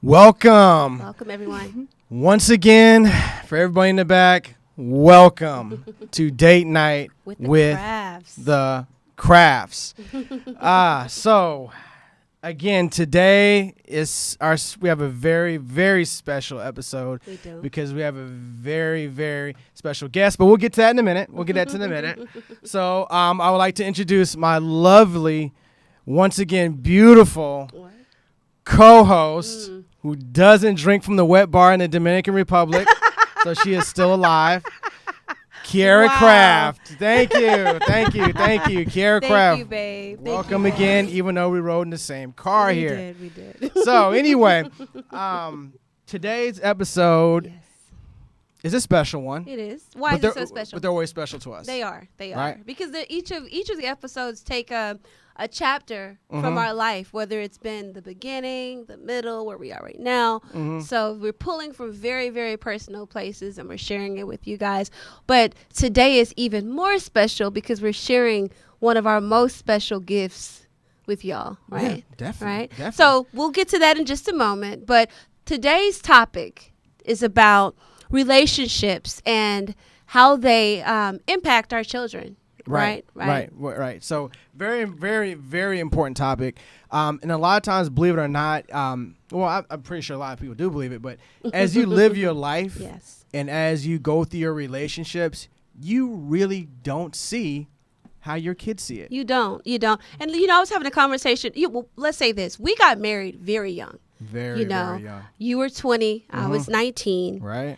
Welcome. Welcome, everyone. Once again, for everybody in the back, welcome to Date Night with the Crafts. So, again, today we have a very, very special episode. We do. Because we have a very, very special guest, but we'll get to that in a minute. So, I would like to introduce my lovely, once again, beautiful co-host who doesn't drink from the wet bar in the Dominican Republic, so she is still alive. Kiara Craft. Thank you, Kiara Craft. Thank you, babe. Welcome again, even though we rode in the same car here. We did. So anyway, today's episode is a special one. It is. Why is it so special? But they're always special to us. They are. Right? Because each of the episodes take a chapter from our life, whether it's been the beginning, the middle, where we are right now. So we're pulling from very, very personal places and we're sharing it with you guys. But today is even more special because we're sharing one of our most special gifts with y'all, right? Yeah, definitely. Right? Definitely. So we'll get to that in just a moment. But today's topic is about relationships and how they impact our children. Right. So very, very, very important topic. And a lot of times, believe it or not, I'm pretty sure a lot of people do believe it, but as you live your life and as you go through your relationships, you really don't see how your kids see it. You don't. And, I was having a conversation. Let's say this. We got married very young. Very young. You were 20. I was 19. Right.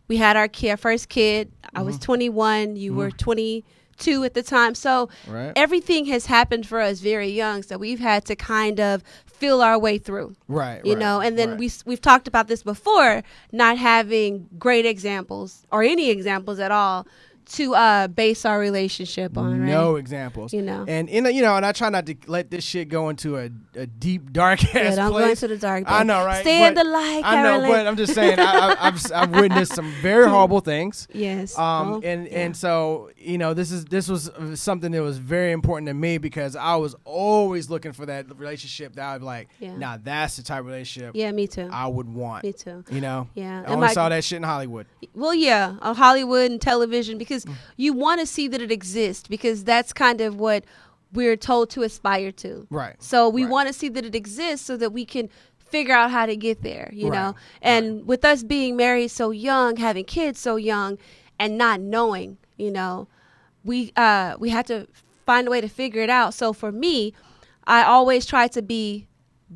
We had our first kid. I was 21. You were 22 at the time. So everything has happened for us very young. So we've had to kind of feel our way through. And then we've talked about this before, not having great examples or any examples at all to base our relationship on. No examples. And I try not to let this shit go into a deep, dark ass place. Don't go into the dark. I know, right? Stay in the light, Carolyn. I know, but I'm just saying, I've witnessed some very horrible things. Yes. And so this was something that was very important to me because I was always looking for that relationship that I was like, nah, that's the type of relationship. Yeah, me too. I would want. Me too. Yeah. I only saw that shit in Hollywood. Well, yeah, Hollywood and television because you want to see that it exists because that's kind of what we're told to aspire to. Right. So we want to see that it exists so that we can figure out how to get there, you know. And with us being married so young, having kids so young, and not knowing, we had to find a way to figure it out. So for me, I always try to be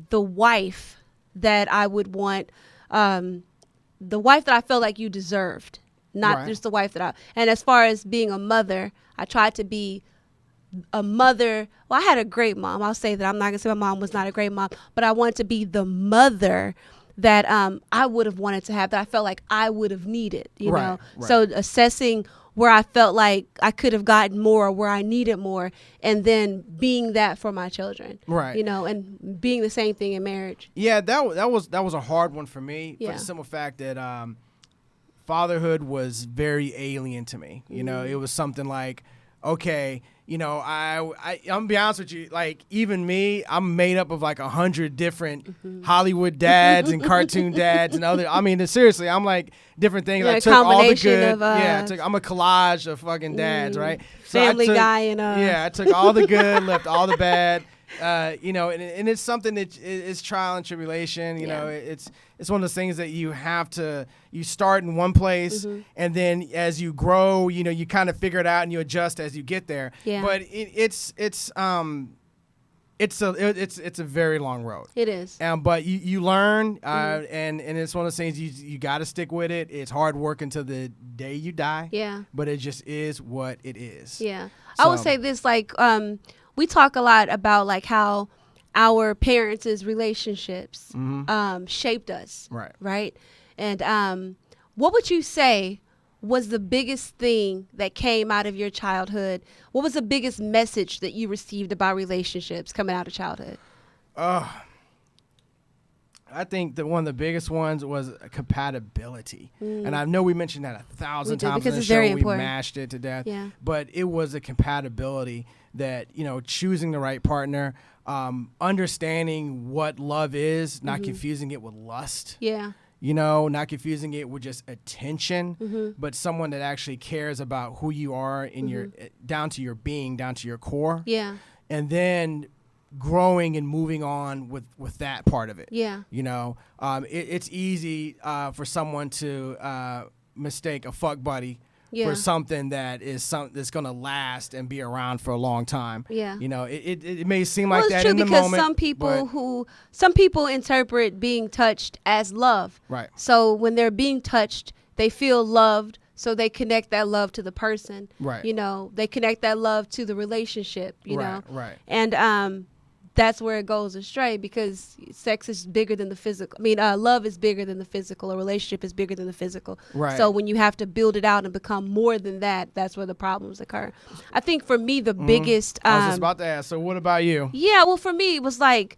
the wife that I would want, the wife that I felt like you deserved. Not just the wife and as far as being a mother, I tried to be a mother. Well, I had a great mom. I'll say that. I'm not going to say my mom was not a great mom, but I wanted to be the mother that I would have wanted to have, that I felt like I would have needed, you know? So assessing where I felt like I could have gotten more or where I needed more, and then being that for my children, and being the same thing in marriage. Yeah, that was a hard one for me for the simple fact that fatherhood was very alien to me. It was something like, okay, I'm gonna be honest with you, like even me, I'm made up of like 100 different Hollywood dads and cartoon dads and other. I mean, seriously, I'm like different things. I took all the good. I'm a collage of fucking dads, right? Family Guy and I took all the good, left all the bad. And it's something that it's trial and tribulation. It's one of those things that you start in one place, and then as you grow, you kind of figure it out and you adjust as you get there. Yeah. But it's a very long road. It is. But you learn, and it's one of those things you got to stick with it. It's hard work until the day you die. Yeah. But it just is what it is. Yeah. So, I would say this, like, we talk a lot about like how our parents' relationships shaped us. Right. And what would you say was the biggest thing that came out of your childhood? What was the biggest message that you received about relationships coming out of childhood? I think that one of the biggest ones was compatibility. And I know we mentioned that 1,000 times in the show. We mashed it to death. Yeah. But it was a compatibility that, choosing the right partner, understanding what love is, not confusing it with lust. Yeah. Not confusing it with just attention, but someone that actually cares about who you are in your down to your being, down to your core. Yeah. And then growing and moving on with that part of it. Yeah. It's easy for someone to mistake a fuck buddy for something that's going to last and be around for a long time. Yeah. It may seem like that in the moment. Well, it's true because some people interpret being touched as love. Right. So when they're being touched, they feel loved, so they connect that love to the person. Right. They connect that love to the relationship, know. Right. And that's where it goes astray, because sex is bigger than the physical. Love is bigger than the physical. A relationship is bigger than the physical. Right. So when you have to build it out and become more than that, that's where the problems occur. I think for me, the biggest... I was just about to ask, so what about you? Yeah, well, for me, it was like...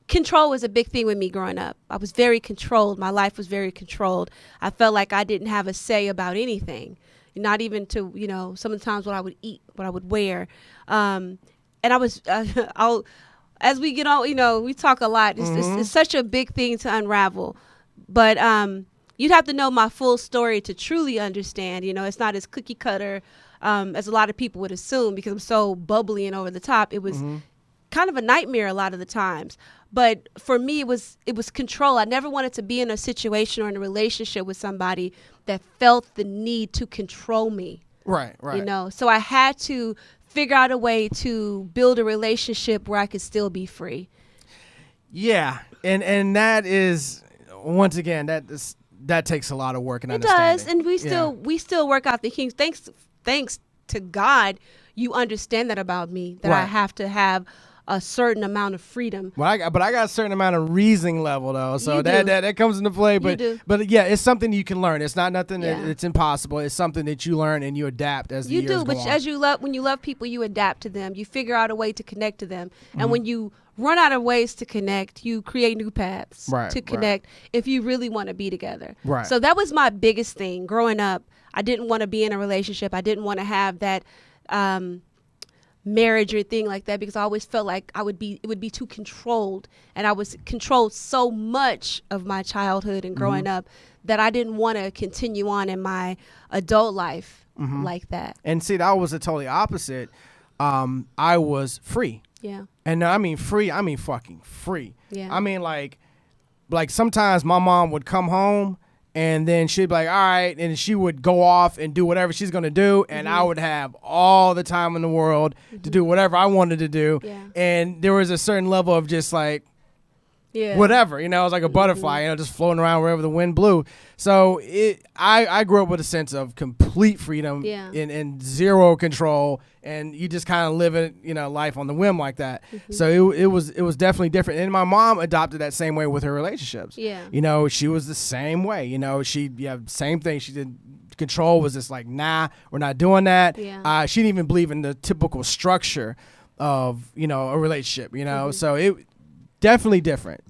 control was a big thing with me growing up. I was very controlled. My life was very controlled. I felt like I didn't have a say about anything, not even to, sometimes what I would eat, what I would wear. And I was, as we get on, we talk a lot. It's such a big thing to unravel. But you'd have to know my full story to truly understand. It's not as cookie cutter as a lot of people would assume, because I'm so bubbly and over the top. It was kind of a nightmare a lot of the times. But for me, it was control. I never wanted to be in a situation or in a relationship with somebody that felt the need to control me. Right. So I had to figure out a way to build a relationship where I could still be free. Yeah. And that is, once again, that takes a lot of work and understanding. It does. And we still work out the kinks. Thanks to God, you understand that about me, that I have to have a certain amount of freedom. But I got a certain amount of reasoning level though, so that comes into play. But yeah, it's something you can learn. It's not nothing it's impossible. It's something that you learn and you adapt as the years go on. But when you love people, you adapt to them. You figure out a way to connect to them, and when you run out of ways to connect, you create new paths to connect. If you really want to be together, right. So that was my biggest thing growing up. I didn't want to be in a relationship. I didn't want to have that. Marriage or thing like that, because I always felt like it would be too controlled, and I was controlled so much of my childhood and growing up that I didn't want to continue on in my adult life like that. And see, that was the totally opposite. I was free. Yeah. And I mean free, I mean fucking free. Yeah. I mean like sometimes my mom would come home and then she'd be like, all right, and she would go off and do whatever she's going to do, and I would have all the time in the world to do whatever I wanted to do. Yeah. And there was a certain level of just like, whatever, it was like a butterfly, just floating around wherever the wind blew. So I grew up with a sense of complete freedom and zero control, and you just kind of live it, life on the whim like that. So it was definitely different. And my mom adopted that same way with her relationships. Yeah. She was the same way. Same thing. She did. Control was just like, nah, we're not doing that. Yeah. She didn't even believe in the typical structure of a relationship. So it. Definitely different.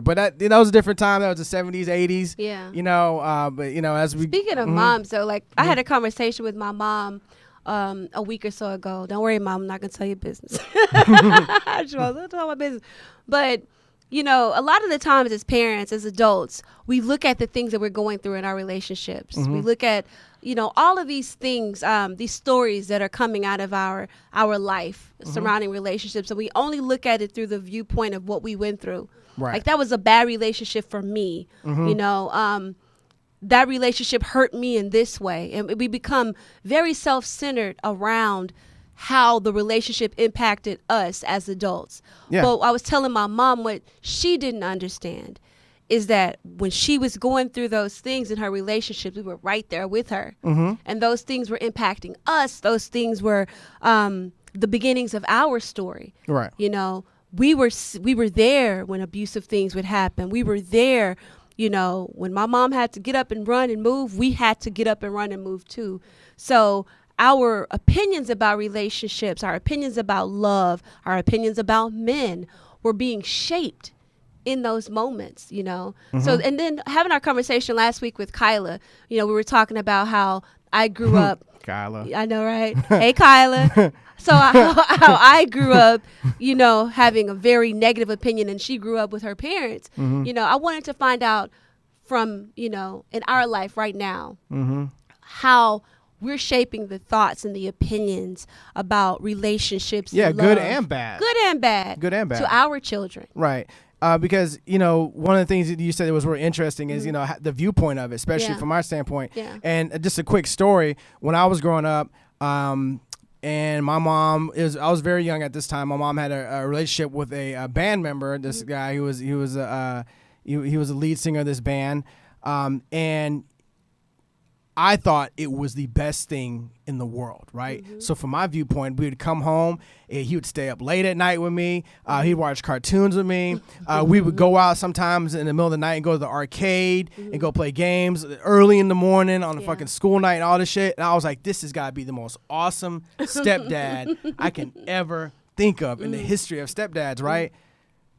But that was a different time. That was the 70s, 80s. Yeah. But as we... Speaking of moms, though, I had a conversation with my mom a week or so ago. Don't worry, Mom, I'm not going to tell you business. I just want to tell my business. But, a lot of the times as parents, as adults, we look at the things that we're going through in our relationships. We look at, all of these things, these stories that are coming out of our life surrounding relationships. And we only look at it through the viewpoint of what we went through. Right. Like, that was a bad relationship for me, that relationship hurt me in this way. And we become very self-centered around how the relationship impacted us as adults. Yeah. But I was telling my mom what she didn't understand is that when she was going through those things in her relationship, we were right there with her. And those things were impacting us. Those things were the beginnings of our story. Right. We were there when abusive things would happen. We were there, when my mom had to get up and run and move, we had to get up and run and move too. So our opinions about relationships, our opinions about love, our opinions about men were being shaped in those moments, So, and then having our conversation last week with Kyla, we were talking about how I grew up. Kyla. I know, right? Hey, Kyla. how I grew up, having a very negative opinion, and she grew up with her parents. I wanted to find out from, in our life right now, how we're shaping the thoughts and the opinions about relationships. Yeah, and good love. and bad. Good and bad. Good and bad. To our children. Right. Because, one of the things that you said that was really interesting is, the viewpoint of it, especially from our standpoint. Yeah. And just a quick story. When I was growing up, and my mom I was very young at this time. My mom had a relationship with a band member. This guy, he was a lead singer of this band. And I thought it was the best thing in the world, right? So from my viewpoint, we would come home, he would stay up late at night with me, he'd watch cartoons with me, we would go out sometimes in the middle of the night and go to the arcade and go play games early in the morning on the fucking school night and all this shit. And I was like, this has got to be the most awesome stepdad I can ever think of in the history of stepdads, right?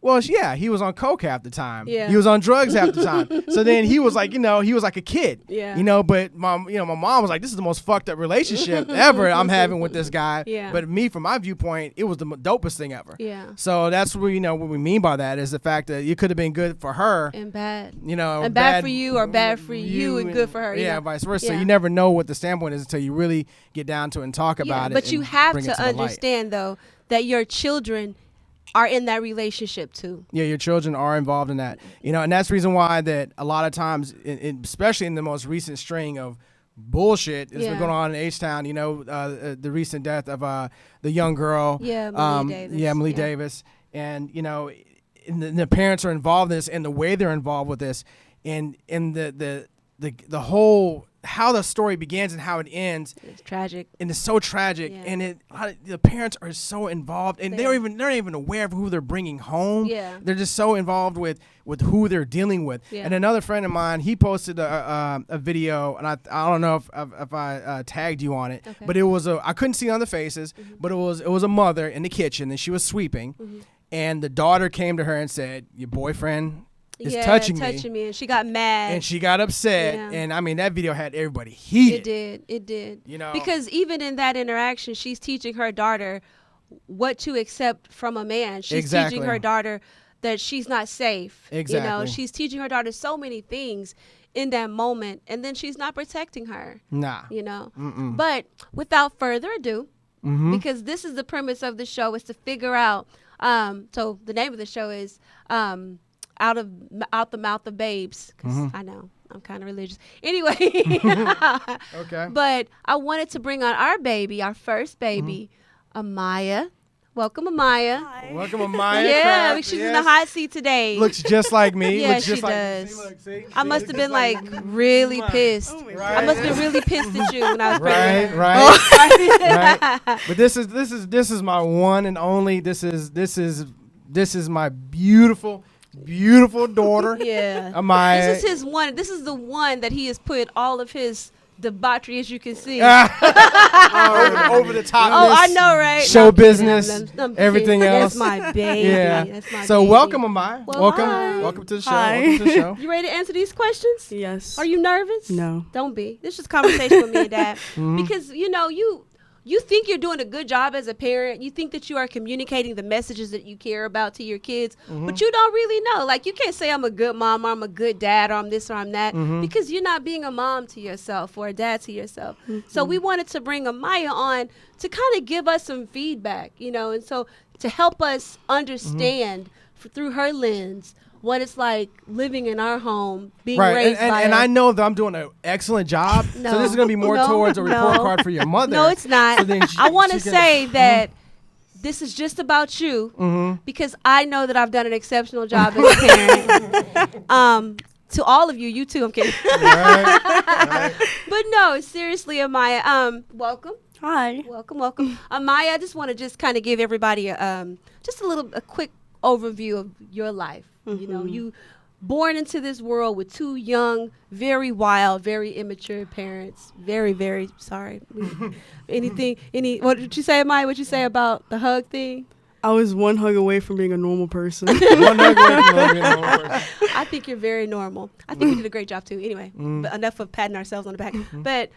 Well, yeah, he was on coke half the time. Yeah. He was on drugs half the time. So then he was like, he was like a kid. Yeah. But my mom was like, this is the most fucked up relationship ever I'm having with this guy. Yeah. But me, from my viewpoint, it was the dopest thing ever. Yeah. So that's what what we mean by that is the fact that it could have been good for her and bad. And bad for you or bad for you and good for her. Yeah, vice versa. Yeah. So you never know what the standpoint is until you really get down to it and talk about it. But you have to understand though that your children are in that relationship too. Yeah, your children are involved in that. And that's the reason why that a lot of times, especially in the most recent string of bullshit that's been going on in H-Town, the recent death of the young girl. Yeah, Malia Davis. Yeah, Malia Davis. And, the parents are involved in this and the way they're involved with this and the whole how the story begins and how it ends. It's tragic. And it's so tragic. Yeah. And the parents are so involved and they're not even aware of who they're bringing home. Yeah. They're just so involved with who they're dealing with. Yeah. And another friend of mine, he posted a video, and I don't know if I tagged you on it, but it was I couldn't see on the faces, but it was a mother in the kitchen and she was sweeping, and the daughter came to her and said, "Your boyfriend is touching me," and she got mad and she got upset, and I mean that video had everybody heated. It did because even in that interaction, she's teaching her daughter what to accept from a man. She's teaching her daughter that she's not safe. Exactly. She's teaching her daughter so many things in that moment, and then she's not protecting her. Nah. But without further ado, because this is the premise of the show, is to figure out so the name of the show is out the mouth of babes, because I know I'm kind of religious. Anyway, okay. But I wanted to bring on our first baby, Amaya. Welcome, Amaya. Hi. Welcome, Amaya. Yeah, she's in the hot seat today. Looks just like me. Yeah, she does. See? I must have been like really pissed. Oh right. I must have been really pissed at you when I was pregnant. Right. But this is my one and only. This is my beautiful daughter. Yeah. Amaya. This is his one. This is the one that he has put all of his debauchery, as you can see. Over the top. Oh, I know, right? Show business, everything else. That's my baby. Yeah. That's my so baby. Welcome, Amaya. Well, welcome. hi. Welcome to the show. Hi. Welcome to the show. You ready to answer these questions? Yes. Are you nervous? No. Don't be. This is just conversation with me and Dad. Because, you think you're doing a good job as a parent. You think that you are communicating the messages that you care about to your kids, but you don't really know. Like, you can't say I'm a good mom or I'm a good dad or I'm this or I'm that, because you're not being a mom to yourself or a dad to yourself. So we wanted to bring Amaya on to kind of give us some feedback, and so to help us understand through her lens what it's like living in our home, being raised by and I know that I'm doing an excellent job. No, so this is going to be more towards a report card for your mother. No, it's not. So I want to say that this is just about you, because I know that I've done an exceptional job as a parent. To all of you too, I'm kidding. Right. But no, seriously, Amaya, welcome. Hi. Welcome. Amaya, I just want to kind of give everybody a quick overview of your life. You born into this world with two young, very wild, very immature parents. Very, very sorry. What did you say, Amaya? What did you say about the hug thing? I was one hug away from being a normal person. One hug away from being a normal person. I think you're very normal. I think you did a great job too. Anyway, but enough of patting ourselves on the back. But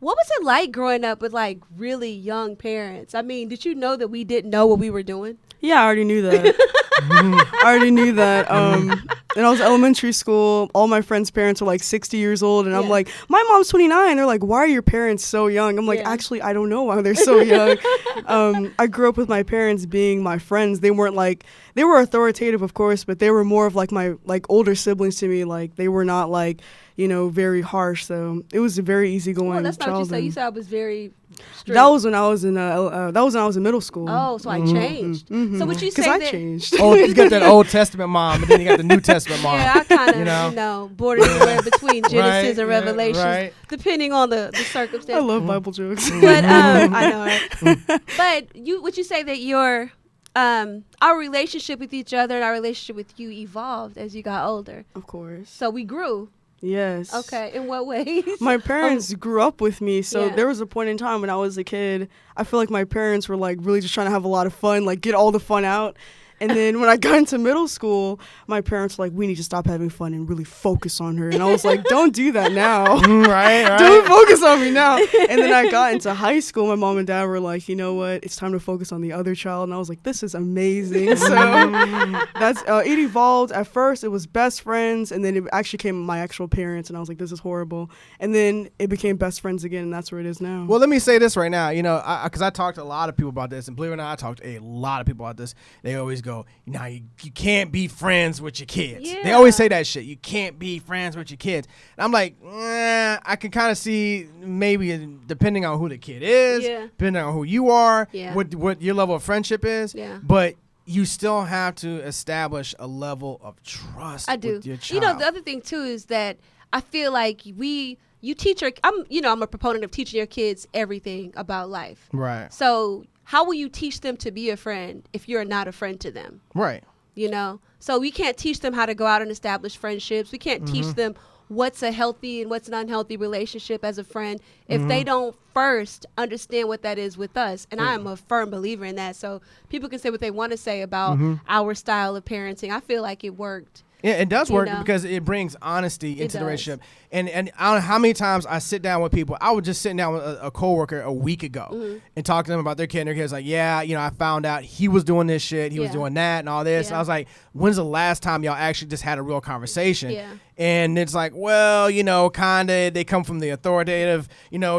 What was it like growing up with like really young parents? I mean, did you know that we didn't know what we were doing? Yeah, I already knew that. I already knew that. And I was elementary school. All my friends' parents are like 60 years old. And I'm like, my mom's 29. They're like, why are your parents so young? I'm like, actually, I don't know why they're so young. I grew up with my parents being my friends. They weren't like, they were authoritative, of course, but they were more of like my like older siblings to me. Like they were not like, you know, very harsh. So it was a very easygoing childhood. That's not what you said. You said I was very strict. That was when I was in middle school. Oh, so I changed. Mm-hmm. So what you say? Because I changed. Oh, you got that Old Testament mom, and then you got the New Testament mom. Yeah, I kind of, you know, bordered anywhere between Genesis and Revelation, depending on the circumstance. I love Bible jokes. But I know, right? But would you say that your our relationship with each other and our relationship with you evolved as you got older? Of course. So we grew. Yes. Okay. In what ways? My parents grew up with me, so there was a point in time when I was a kid, I feel like my parents were like really just trying to have a lot of fun, like get all the fun out. And then when I got into middle school, my parents were like, we need to stop having fun and really focus on her. And I was like, don't do that now. Right. Don't focus on me now. And then I got into high school. My mom and dad were like, you know what? It's time to focus on the other child. And I was like, this is amazing. So that's it evolved. At first, it was best friends. And then it actually came my actual parents. And I was like, this is horrible. And then it became best friends again. And that's where it is now. Well, let me say this right now. You know, because I talked to a lot of people about this. And believe it or not, I talked to a lot of people about this. They always go, you can't be friends with your kids. Yeah. They always say that shit. You can't be friends with your kids. And I'm like, I can kind of see maybe depending on who the kid is, depending on who you are, what your level of friendship is. Yeah. But you still have to establish a level of trust with your child. You know, the other thing too is that I feel like you teach I'm a proponent of teaching your kids everything about life. Right. So how will you teach them to be a friend if you're not a friend to them? Right. You know? So we can't teach them how to go out and establish friendships. We can't teach them what's a healthy and what's an unhealthy relationship as a friend if they don't first understand what that is with us. And I am a firm believer in that. So people can say what they want to say about our style of parenting. I feel like it worked. Yeah, it does work because it brings honesty into the relationship. And I don't know how many times I sit down with people. I was just sitting down with a coworker a week ago and talk to them about their kid. And their kid's like, I found out he was doing this shit. He was doing that and all this. I was like, when's the last time y'all actually just had a real conversation? Yeah. And it's like, well, kind of, they come from the authoritative,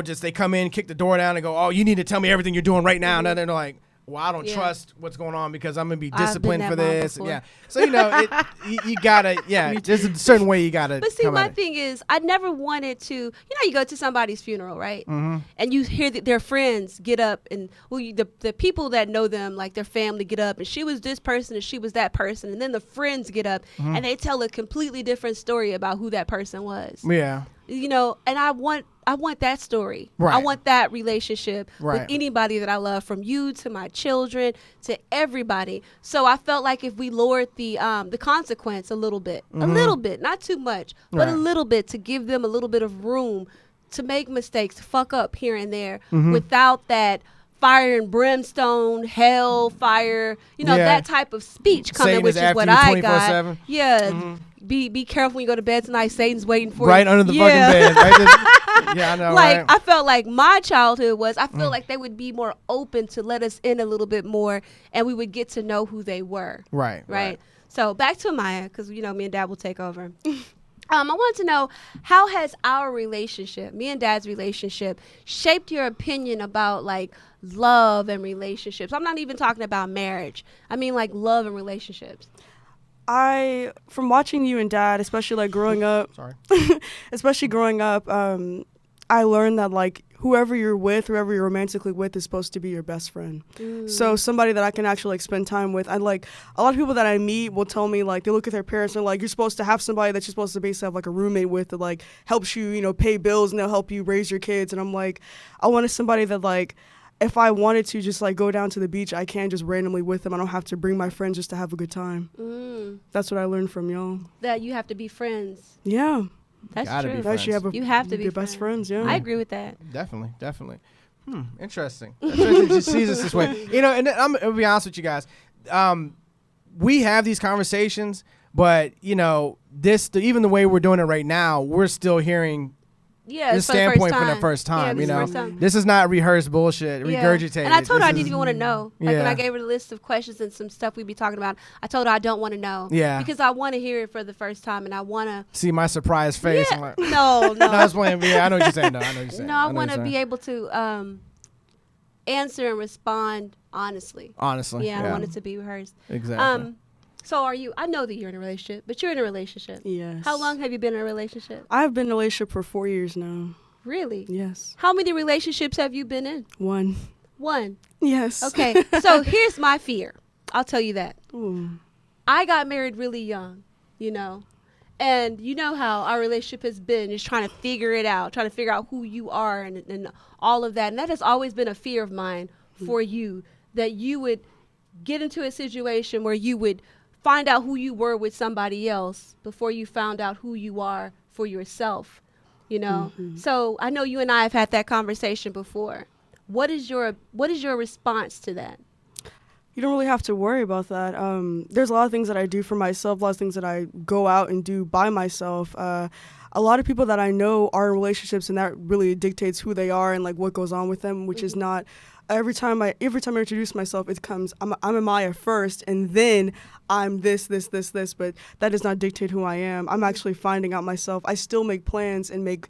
just they come in, kick the door down and go, oh, you need to tell me everything you're doing right now. And then they're like, well, I don't trust what's going on because I'm going to be disciplined for this. Yeah. So, you got to, there's a certain way you got to. But see, my thing is, I never wanted to, you go to somebody's funeral, right? Mm-hmm. And you hear that their friends get up and, the people that know them, like their family get up and she was this person and she was that person. And then the friends get up and they tell a completely different story about who that person was. Yeah. And I want that story. Right. I want that relationship with anybody that I love, from you to my children to everybody. So I felt like if we lowered the consequence a little bit, not too much, but a little bit, to give them a little bit of room to make mistakes, to fuck up here and there without that fire and brimstone, hell, fire, that type of speech coming, Satan which is what I got. Yeah. Mm-hmm. Be careful when you go to bed tonight. Satan's waiting for you. Right under the fucking bed. Right? Yeah, I know. Like, I felt like my childhood was, I feel like they would be more open to let us in a little bit more and we would get to know who they were. Right. So back to Amaya, because, me and Dad will take over. I wanted to know, how has our relationship, me and Dad's relationship, shaped your opinion about like love and relationships? I'm not even talking about marriage. I mean like love and relationships. From watching you and Dad, especially like growing up, I learned that like whoever you're romantically with is supposed to be your best friend. So somebody that I can actually like spend time with. I like a lot of people that I meet will tell me like they look at their parents and like, you're supposed to have somebody that you're supposed to basically have like a roommate with that like helps you, pay bills and they'll help you raise your kids. And I'm like, I wanted somebody that like, if I wanted to just like go down to the beach, I can just randomly with them. I don't have to bring my friends just to have a good time. That's what I learned from y'all. That you have to be friends. Yeah. That's true. You have to be best friends. Yeah. I agree with that. Definitely. Interesting. She sees us this way. And I'm going to be honest with you guys. We have these conversations, but, even the way we're doing it right now, we're still hearing this standpoint from the first time. This is not rehearsed bullshit, regurgitated. And I told her I didn't even want to know. Like when I gave her the list of questions and some stuff we'd be talking about, I told her I don't want to know. Yeah. Because I want to hear it for the first time, and I want to see my surprised face. Yeah. I'm like, no. No, I was playing. Yeah, I know what you're saying. No, I know what you're saying. No, I want to be able to answer and respond honestly. Honestly. Yeah, I want it to be rehearsed. Exactly. So I know that you're in a relationship, but you're in a relationship. Yes. How long have you been in a relationship? I've been in a relationship for 4 years now. Really? Yes. How many relationships have you been in? One. Yes. Okay. So here's my fear. I'll tell you that. Ooh. I got married really young, and you know how our relationship has been, is trying to figure it out, trying to figure out who you are and all of that. And that has always been a fear of mine for you, that you would get into a situation where you would find out who you were with somebody else before you found out who you are for yourself, So I know you and I have had that conversation before. What is your response to that? You don't really have to worry about that. There's a lot of things that I do for myself, a lot of things that I go out and do by myself. A lot of people that I know are in relationships, and that really dictates who they are and like what goes on with them, which is not. Every time I introduce myself, it comes, I'm Amaya first, and then I'm this, but that does not dictate who I am. I'm actually finding out myself. I still make plans and make,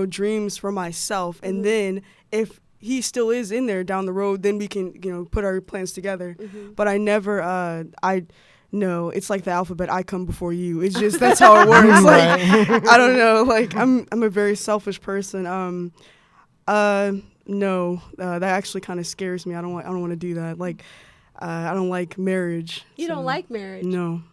dreams for myself. And then if he still is in there down the road, then we can, put our plans together. But I never, no, it's like the alphabet. I come before you. It's just, that's how it works. Like, I don't know. Like, I'm a very selfish person. No, that actually kind of scares me. I don't want to do that. Like, I don't like marriage. You don't like marriage? No.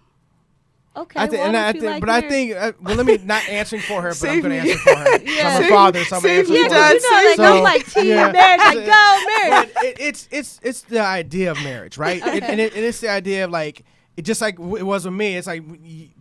Okay. I think, let me not answering for her, but I'm going to answer for her. Yeah. I'm a father, so I'm going to answer for her. I'm like team marriage. Like, go marriage. It's the idea of marriage, right? Okay. And it's the idea of like. It just like it was with me. It's like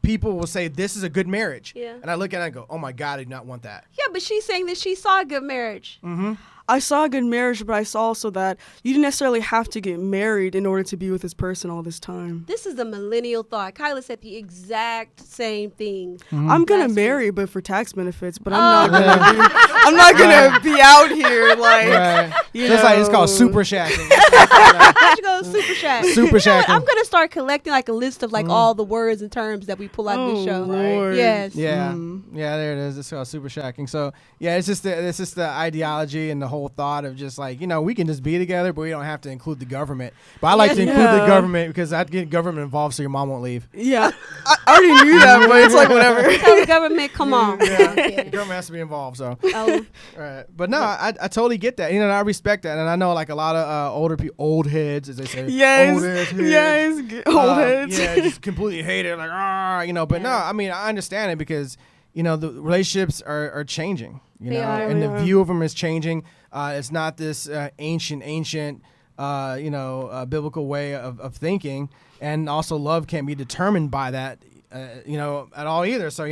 people will say this is a good marriage, and I look at it and go, "Oh my God, I do not want that." Yeah, but she's saying that she saw a good marriage. Mm-hmm. I saw a good marriage, but I saw also that you didn't necessarily have to get married in order to be with this person all this time. This is a millennial thought. Kyla said the exact same thing. Mm-hmm. I'm gonna marry, but for tax benefits. But I'm not gonna be out here like it's called super shacking. How'd you go super shack? Super shacking. I'm gonna start collecting like a list of like all the words and terms that we pull out of this show. Lord. Yes. Yeah. Yeah. There it is. It's called super shacking. So yeah, it's just the ideology and the whole thought of just like, we can just be together, but we don't have to include the government. But I like to include the government because I'd get government involved so your mom won't leave. Yeah. I already knew that, but it's like whatever. Tell the government, come on. Yeah. The government has to be involved. So. Oh. Right. But no, I totally get that. And I respect that. And I know like a lot of older people, old heads, as they say. Yes. Old heads. Yes. Old heads. Yeah. Just completely hate it. Like, but no, I mean, I understand it because, the relationships are changing, and the view of them is changing. It's not this ancient, biblical way of thinking. And also love can't be determined by that, at all either. So,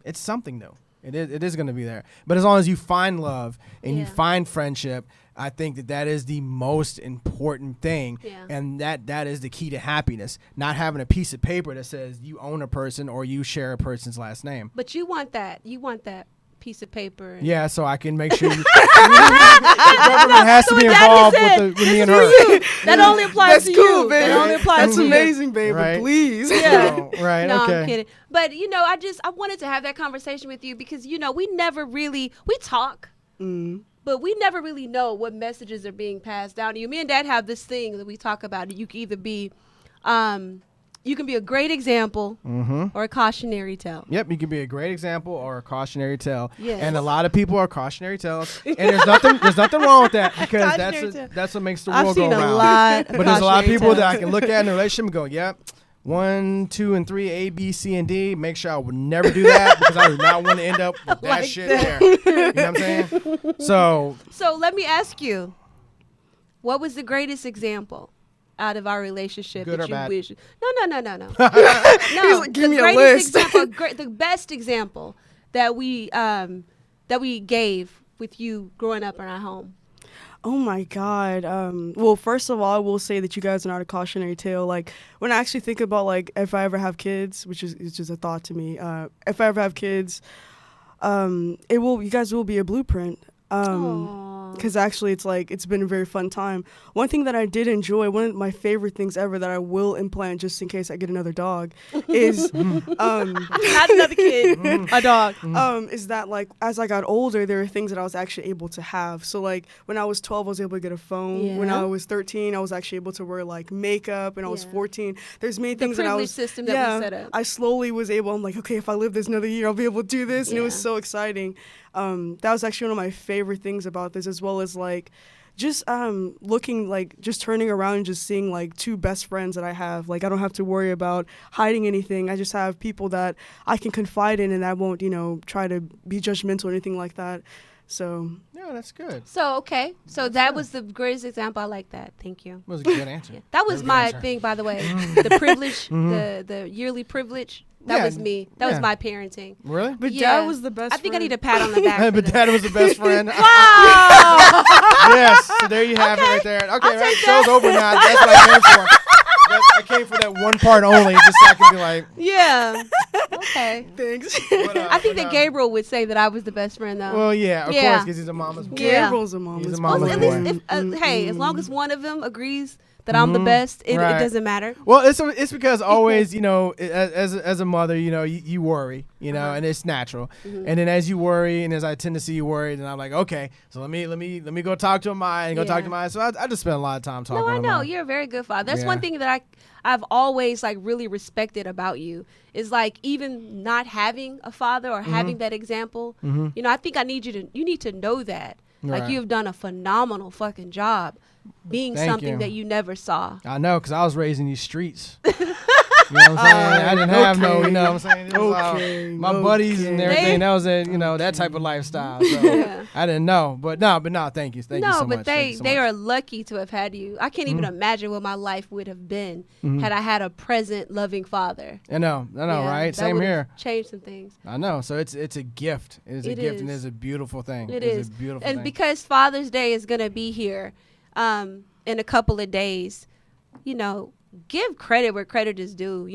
it's something new. It is going to be there. But as long as you find love and you find friendship, I think that is the most important thing. Yeah. And that is the key to happiness. Not having a piece of paper that says you own a person or you share a person's last name. But you want that. You want that piece of paper. Yeah, so I can make sure the government has to be involved with me and her. That only applies to you. Baby. That only applies That's to amazing, you. baby. Right? Please. Yeah. Right. No, okay. I'm kidding. But I wanted to have that conversation with you because we never really talk. But we never really know what messages are being passed down to you. Me and Dad have this thing that we talk about. You can either be, you can be a great example or a cautionary tale. Yep, you can be a great example or a cautionary tale. Yes. And a lot of people are cautionary tales. And there's nothing wrong with that because that's what makes the world go around. I've seen a lot. But there's a lot of people that I can look at in a relationship and go, yep. 1, 2, and 3, A, B, C, and D. Make sure I would never do that because I do not want to end up with that like shit that. there. You know what I'm saying? So let me ask you, what was the greatest example out of our relationship Good that or you bad? wish? No. No. He's like, give me a list. The best example that we gave with you growing up in our home. Oh my God. Well, first of all, I will say that you guys are not a cautionary tale. Like when I actually think about like if I ever have kids, which is just a thought to me. If I ever have kids, You guys will be a blueprint. Because actually it's been a very fun time. One thing that I did enjoy, one of my favorite things ever that I will implant just in case I get another dog is not another kid, a dog. Is that like as I got older there were things that I was actually able to have. So like when I was 12 I was able to get a phone. Yeah. When I was 13 I was actually able to wear like makeup. When I was 14 there's many things that I was system that we set up. I slowly was able, I'm like, okay, if I live this another year I'll be able to do this. And it was so exciting. That was actually one of my favorite things about this, as well as like just looking like just turning around and just seeing like two best friends that I have. Like I don't have to worry about hiding anything. I just have people that I can confide in and I won't, try to be judgmental or anything like that. So yeah, that's good. So okay, so that was the greatest example. I like that. Thank you. That was a good answer. Yeah. That was my thing, by the way. The privilege, the yearly privilege. That was me. That was my parenting. Really? But Dad was the best I think friend. I need a pat on the back. But Dad was the best friend. Wow. Yes. So there you have it right there. Okay, right. Show's over now. That's what I came for. I came for that one part only, just so I can be like. Yeah. Okay. Thanks. I think that Gabriel would say that I was the best friend, though. Well, yeah, of course, because he's a mama's boy. Gabriel's a mama's boy. Well, at least hey, as long as one of them agrees that I'm the best, it doesn't matter. Well, it's because always, as a mother, you worry, and it's natural. And then as you worry, and as I tend to see you worried, and I'm like, okay, so let me go talk to Amaya and go talk to Amaya. So I just spend a lot of time talking. No, I to know Amaya. you're a very good father. That's one thing that I've always like really respected about you is like even not having a father or having that example. I think you need to know that. Like you have done a phenomenal fucking job being something that you never saw. I know, because I was raised in these streets. You know what I'm saying? I didn't have no, you know what I'm saying? It was my buddies and everything. That was that type of lifestyle. So I didn't know. But no, thank you. Thank you so much. No, but they are lucky to have had you. I can't even imagine what my life would have been had I had a present, loving father. I know, right? Same here. Changed some things. I know. So it's a gift. It is a gift, and it's a beautiful thing. It is a beautiful thing. And because Father's Day is going to be here in a couple of days, give credit where credit is due.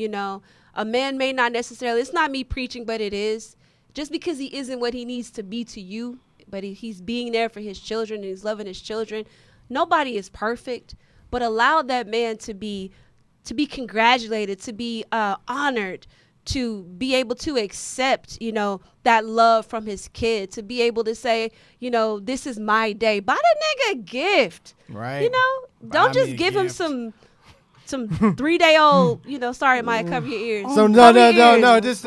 A man may not necessarily, it's not me preaching, but it is. Just because he isn't what he needs to be to you, but he's being there for his children and he's loving his children. Nobody is perfect, but allow that man to be congratulated, to be honored, to be able to accept, that love from his kid, to be able to say, this is my day. Buy that nigga a gift. Right. Don't just give him some 3-day-old, sorry, Maya, cover your ears. So no, just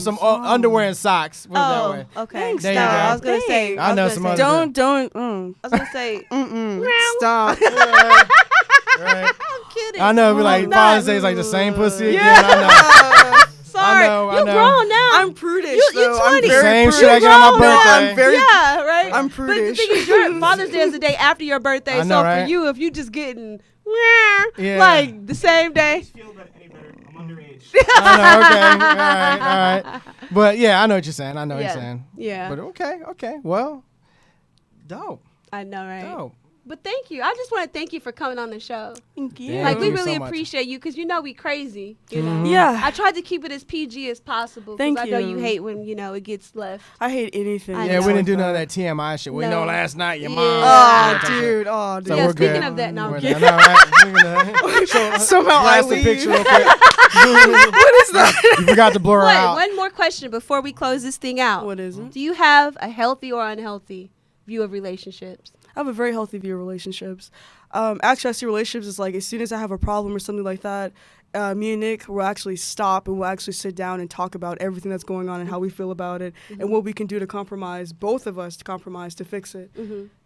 some underwear and socks. Put it that way. Okay. Thanks, there you go. I was gonna say. I know some other. Don't. I was gonna say. Stop. Right. I'm kidding. I know. Be like Father's Day is like the same pussy again. Yeah. I know. Sorry, I you know. grown now. I'm prudish. You're so I'm 20. very Same prudish. shit I get on my birthday. I'm very. Yeah, right. I'm But prudish. the thing is, your Father's Day is the day after your birthday. I know, so right? for you, if you just getting Yeah. the same day. Feel about any better. I'm underage. I know. Okay. All right. But yeah, I know what you're saying. I know what you're saying. Yeah. But okay. Well, dope. I know, right? Dope. But thank you. I just want to thank you for coming on the show. Thank you. Yeah. Like, we Thank you really so much. appreciate you because we crazy, you know. Yeah. I tried to keep it as PG as possible because Thank I know you. you hate when, it gets left. I hate anything. I Yeah, know. we didn't do none of that TMI shit. We No. know last night your Yeah. mom. Oh, dude. Oh, dude. So Yeah, we're speaking good. of that, no, I'm We're kidding. good. I know, right? Somehow I Blast the leave. picture real quick. What is that? You forgot to blur her out. One more question before we close this thing out. What is it? Do you have a healthy or unhealthy view of relationships? I have a very healthy view of relationships. Actually, I see relationships as like as soon as I have a problem or something like that, me and Nick will actually stop and we'll actually sit down and talk about everything that's going on and how we feel about it and what we can do to compromise, both of us to compromise to fix it.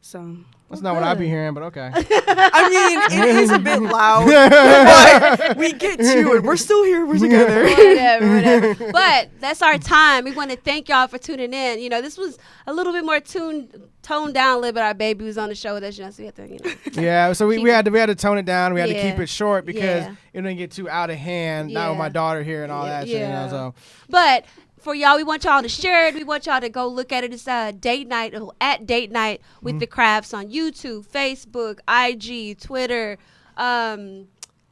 So That's not what I be hearing, but okay. I mean, it is a bit loud, but we get to it. We're still here. We're together. whatever. But that's our time. We want to thank y'all for tuning in. This was a little bit more toned down a little bit. Our baby was on the show with us, so we had to, Yeah, so we had to tone it down. We had to Yeah. keep it short because Yeah. it didn't get too out of hand. Not with Yeah. my daughter here and all that shit. So But for y'all, we want y'all to share it. We want y'all to go look at it. It's date night at date night with the crafts on YouTube, Facebook, IG, Twitter,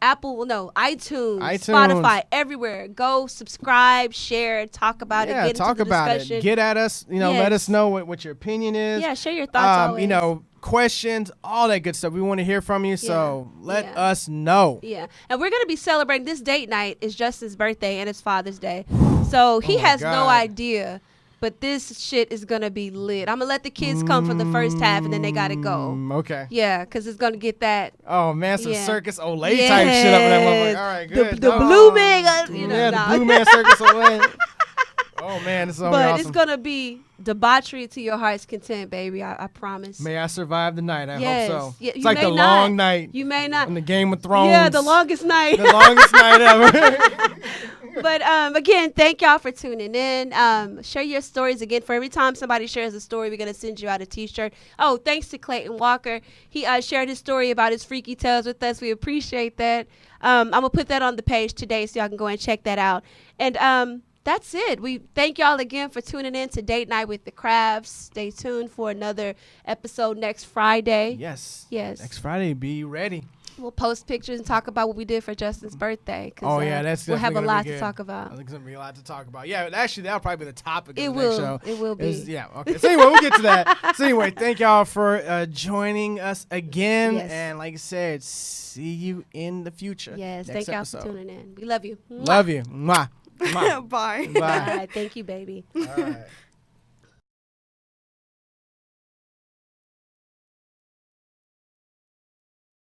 iTunes, Spotify, everywhere. Go subscribe, share, talk about it. Get talk into the about discussion. it. Get at us. Let us know what your opinion is. Yeah, share your thoughts always. Questions, all that good stuff. We want to hear from you, so let us know. Yeah, and we're going to be celebrating this date night. Is Justin's birthday and it's Father's Day. So he has no idea. But this shit is going to be lit. I'm going to let the kids come for the first half, and then they got to go. Okay. Yeah, because it's going to get that. Oh, man, some Circus Olay type shit up in that motherfucker. All right, good. The Blue Man. The Blue Man Circus Olay. Oh, man, it's so awesome. But it's going to be debauchery to your heart's content, baby. I promise. May I survive the night. I hope so. Yeah, it's like the long night. You may not. In the Game of Thrones. Yeah, the longest night. The longest night ever. But again, thank y'all for tuning in. Share your stories. Again, for every time somebody shares a story, we're going to send you out a t-shirt. Oh, thanks to Clayton Walker. He shared his story about his freaky tales with us. We appreciate that. I'm going to put that on the page today so y'all can go and check that out. And that's it. We thank y'all again for tuning in to Date Night with the Crafts. Stay tuned for another episode next Friday. Yes. Next Friday, be ready. We'll post pictures and talk about what we did for Justin's birthday. That's we'll have a lot to talk I about. think there's going to be a lot to talk about. Yeah, actually, that'll probably be the topic of the next show. It will be. Okay. So anyway, we'll get to that. So anyway, thank y'all for joining us again. Yes. And like I said, see you in the future. Yes, thank y'all for tuning in. We love you. Love you. Mwah. Bye. Bye. Thank you, baby. All right.